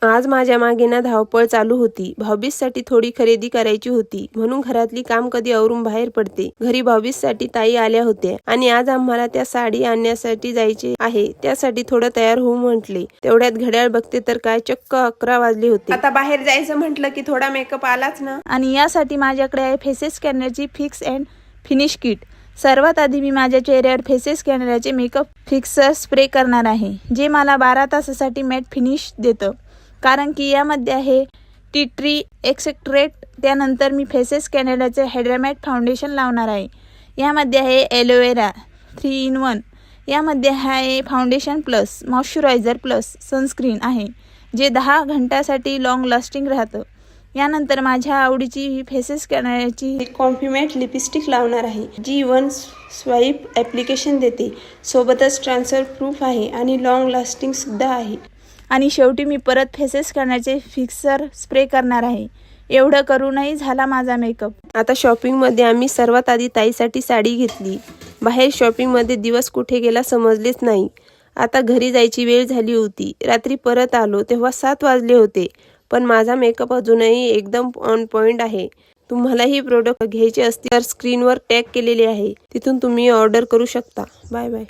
आज माझ्या मागे ना धावपळ चालू होती. भाऊबीजसाठी थोडी खरेदी करायची होती म्हणून घरातली काम कधी आवरून बाहेर पडते. घरी भाऊबीजसाठी ताई आल्या होत्या आणि आज आम्हाला त्या साडी आणण्यासाठी जायचे आहे. त्यासाठी थोडं तयार होऊ म्हटले. तेवढ्यात घड्याळ बघते तर काय चक्क 11 वाजले होते. आता बाहेर जायचं म्हटलं की थोडा मेकअप आलाच ना. आणि यासाठी माझ्याकडे आहे फेसेस स्कॅनरची फिक्स अँड फिनिश किट. सर्वात आधी मी माझ्या चेहऱ्यावर फेसेस स्कॅनरचे मेकअप फिक्सर स्प्रे करणार आहे, जे मला 12 तासासाठी मॅट फिनिश देतं. कारण की यामध्ये आहे टी ट्री एक्सेक्ट्रेट. त्यानंतर मी फेसेस स्कॅनरचे हायड्रामॅट फाउंडेशन लावणार आहे. यामध्ये आहे एलोवेरा 3 in 1. यामध्ये आहे foundation plus moisturiser plus sunscreen आहे, जे 10 घंट्यासाठी लॉंग लास्टिंग राहतं. यानंतर माझ्या आवडीची फेसेस स्कॅनरची कॉम्प्लिमेंट लिपस्टिक लावणार आहे, जी 1 स्वाईप ॲप्लिकेशन देते. सोबतच ट्रान्सफर प्रूफ आहे आणि लॉंग लास्टिंग सुद्धा आहे. आणि शेवटी मी परत फेसेस स्कॅनरचे फिक्सर स्प्रे करणार आहे. एवढं करूनही झाला माझा मेकअप. आता शॉपिंगमध्ये आम्ही सर्वात आधी ताईसाठी साडी घेतली. बाहेर शॉपिंगमध्ये दिवस कुठे गेला समजलेच नाही. आता घरी जायची वेळ झाली होती. रात्री परत आलो तेव्हा 7 वाजले होते. पण माझा मेकअप अजूनही एकदम ऑन पॉईंट आहे. तुम्हालाही प्रोडक्ट घ्यायचे असतील तर स्क्रीनवर टॅग केलेले आहे, तिथून तुम्ही ऑर्डर करू शकता. Bye bye.